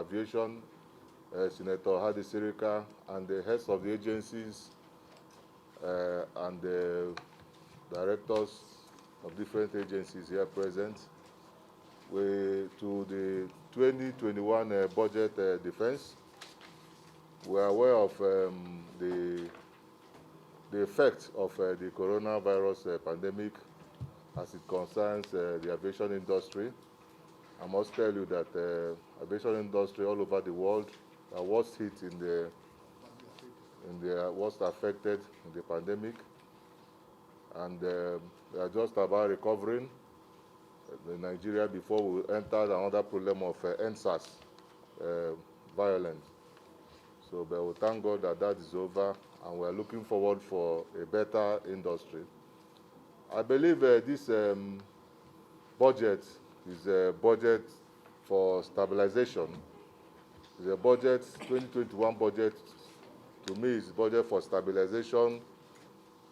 Aviation, Senator Hadi Sirika, and the heads of the agencies and the directors of different agencies here present, to the 2021 budget defense. We are aware of the effect of the coronavirus pandemic as it concerns the aviation industry. I must tell you that aviation industry all over the world are worst hit worst affected in the pandemic, and they are just about recovering in Nigeria before we entered another problem of NSAS violence. So, but we thank God that that is over, and we are looking forward for a better industry. I believe this budget is a budget for stabilization. It's a budget, 2021 budget, to me, is a budget for stabilization.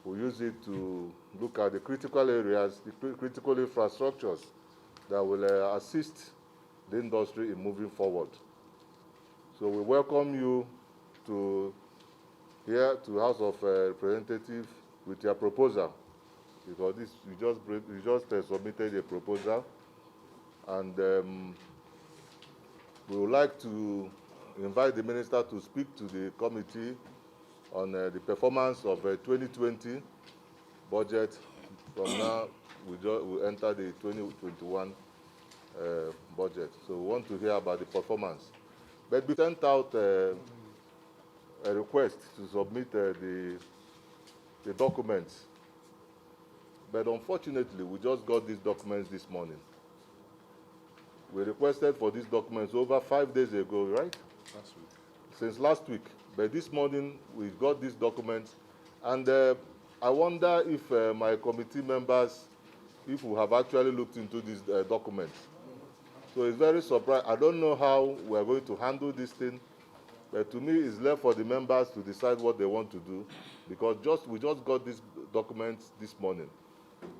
We use it to look at the critical areas, the critical infrastructures that will assist the industry in moving forward. So we welcome you to here to House of Representatives with your proposal, because this you just submitted a proposal, and we would like to invite the minister to speak to the committee on the performance of 2020 budget. From now, we enter the 2021 budget. So we want to hear about the performance. But we sent out a request to submit the documents. But unfortunately, we just got these documents this morning. We requested for these documents over 5 days ago, right? Last week. Since last week. But this morning, we got these documents. And I wonder if my committee members, if we have actually looked into these documents. So it's very surprising. I don't know how we're going to handle this thing, but to me, it's left for the members to decide what they want to do, because we just got these documents this morning.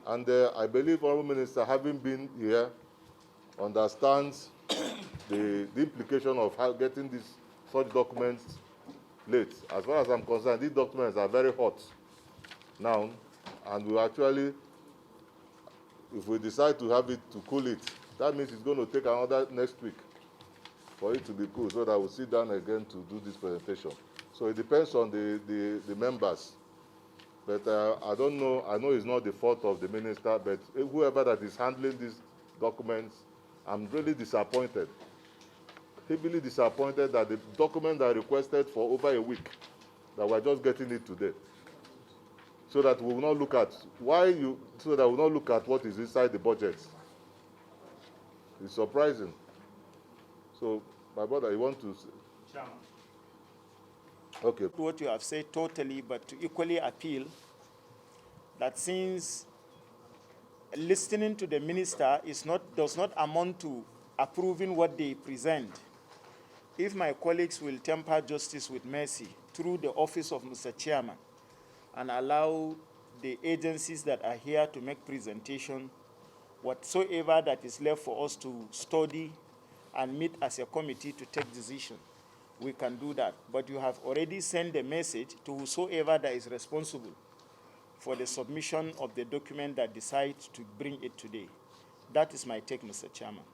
And I believe Honourable Minister, having been here, understands the implication of how getting such documents late. As far as I'm concerned, these documents are very hot now, and we actually, if we decide to have it to cool it, that means it's going to take another next week for it to be cool, so that we'll sit down again to do this presentation. So it depends on the members. But I don't know, I know it's not the fault of the minister, but whoever that is handling these documents, I'm really disappointed. Heavily disappointed that the document that I requested for over a week, that we're just getting it today. So that we will not look at so that we will not look at what is inside the budget. It's surprising. So, my brother, you want to say? Chairman. Okay. What you have said totally, but to equally appeal that since listening to the minister does not amount to approving what they present, if my colleagues will temper justice with mercy through the office of Mr. Chairman and allow the agencies that are here to make presentation, whatsoever that is left for us to study and meet as a committee to take decision, we can do that. But you have already sent a message to whosoever that is responsible for the submission of the document that decides to bring it today. That is my take, Mr. Chairman.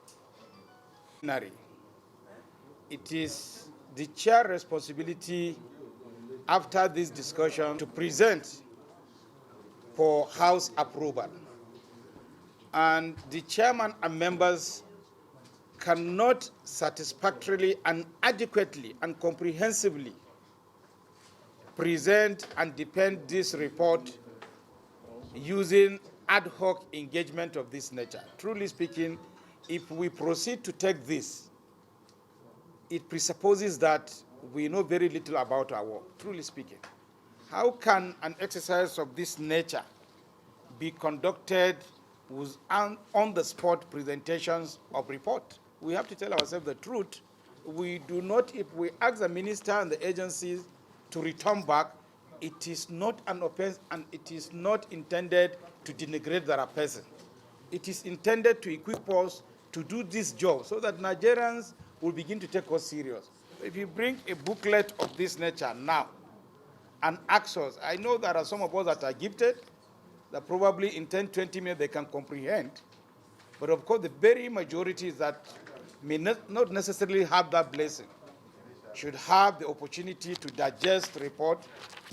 It is the chair responsibility after this discussion to present for House approval. And the chairman and members cannot satisfactorily and adequately and comprehensively present and defend this report using ad hoc engagement of this nature. Truly speaking, if we proceed to take this, it presupposes that we know very little about our work, truly speaking. How can an exercise of this nature be conducted with on-the-spot presentations of report? We have to tell ourselves the truth. We do not, if we ask the minister and the agencies to return back, it is not an offense and it is not intended to denigrate the person. It is intended to equip us to do this job so that Nigerians will begin to take us serious. If you bring a booklet of this nature now and ask us, I know there are some of us that are gifted, that probably in 10, 20 minutes they can comprehend, but of course the very majority is that may not necessarily have that blessing, should have the opportunity to digest the report,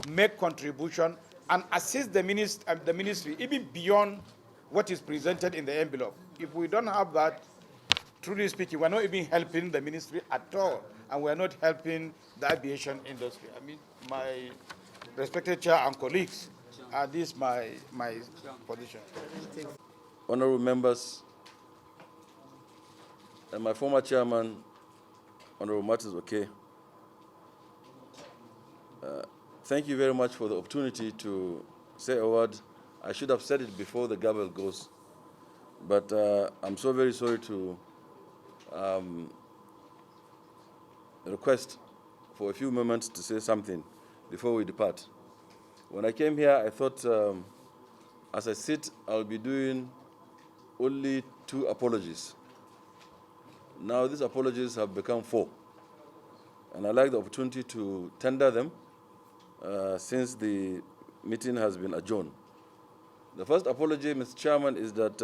make contribution, and assist the ministry even beyond what is presented in the envelope. If we don't have that, truly speaking, we're not even helping the ministry at all, and we're not helping the aviation industry. I mean, my respected chair and colleagues, this is my position. Honorable members, and my former chairman, Honorable Martins okay. Thank you very much for the opportunity to say a word. I should have said it before the gavel goes, but I'm so very sorry to request for a few moments to say something before we depart. When I came here, I thought as I sit, I'll be doing only 2 apologies. Now these apologies have become 4, and I'd like the opportunity to tender them since the meeting has been adjourned. The first apology, Mr. Chairman, is that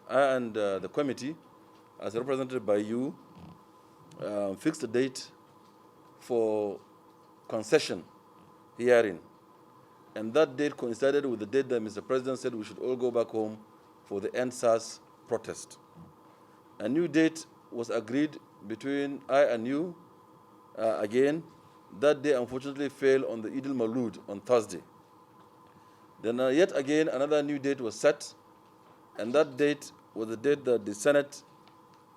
I and the committee, as represented by you, fixed a date for concession hearing. And that date coincided with the date that Mr. President said we should all go back home for the NSAS protest. A new date was agreed between I and you again. That day, unfortunately, fell on the Eid al-Mawlud on Thursday. Then yet again, another new date was set, and that date was the date that the Senate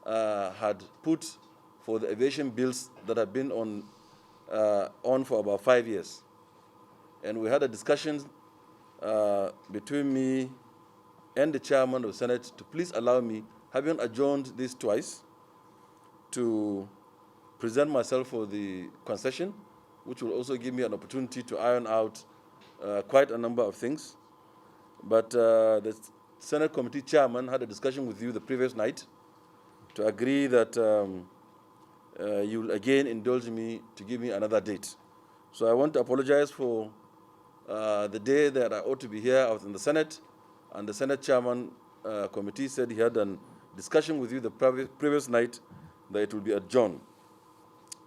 had put for the aviation bills that have been on for about 5 years. And we had a discussion between me and the chairman of the Senate to please allow me, having adjourned this twice, to present myself for the concession, which will also give me an opportunity to iron out quite a number of things. But the Senate committee chairman had a discussion with you the previous night to agree that you will again indulge me to give me another date. So I want to apologize for the day that I ought to be here. I was in the Senate, and the Senate chairman committee said he had a discussion with you the previous night that it will be adjourned.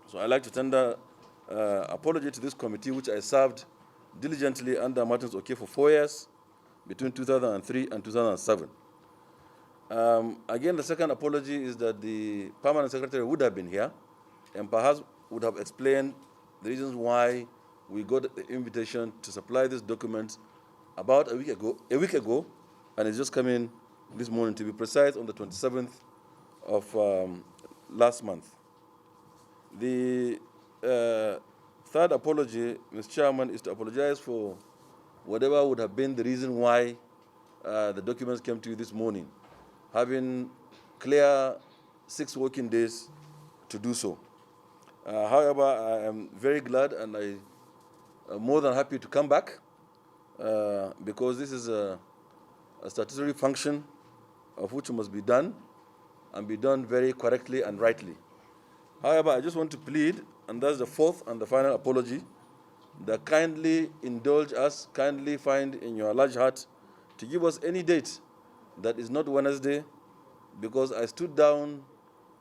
So I'd like to tender apology to this committee, which I served diligently under Martins okay for 4 years, between 2003 and 2007. Again, the second apology is that the permanent secretary would have been here and perhaps would have explained the reasons why we got the invitation to supply this document about a week ago, and it's just coming this morning, to be precise, on the 27th of last month. The third apology, Mr. Chairman, is to apologize for whatever would have been the reason why the documents came to you this morning, having clear 6 working days to do so. However, I am very glad and I am more than happy to come back because this is a statutory function of which must be done and be done very correctly and rightly. However, I just want to plead, and that's the fourth and the final apology, that kindly indulge us, kindly find in your large heart to give us any date that is not Wednesday, because I stood down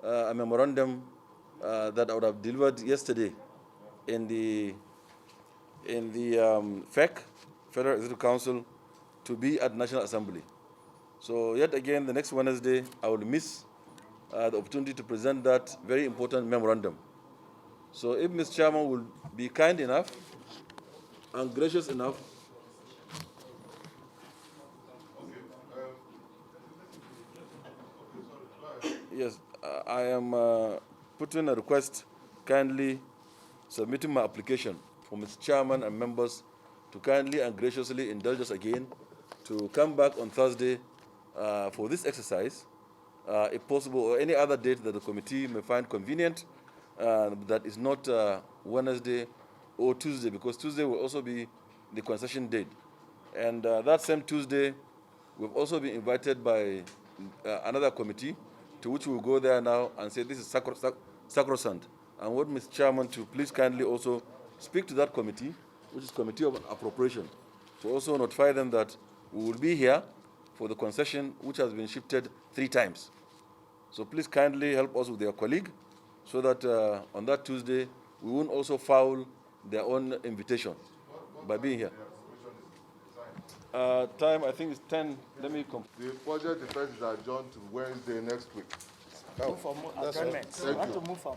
a memorandum that I would have delivered yesterday in the FEC, Federal Executive Council, to be at National Assembly. So yet again, the next Wednesday, I will miss the opportunity to present that very important memorandum. So if Mr. Chairman will be kind enough and gracious enough, yes, I am putting a request, kindly submitting my application for Mr. Chairman and members to kindly and graciously indulge us again to come back on Thursday for this exercise, if possible, or any other date that the committee may find convenient that is not Wednesday or Tuesday, because Tuesday will also be the concession date. And that same Tuesday, we've also been invited by another committee to which we'll go there now and say this is sacrosanct. I want Mr. Chairman to please kindly also speak to that committee, which is Committee of Appropriation, to also notify them that we will be here for the concession, which has been shifted 3 times. So please kindly help us with your colleague, so that on that Tuesday, we won't also foul their own invitation by being here. Time, I think, is 10. Let me complete. The budget defense is adjourned to Wednesday next week. Move for adjournment. We want to move for.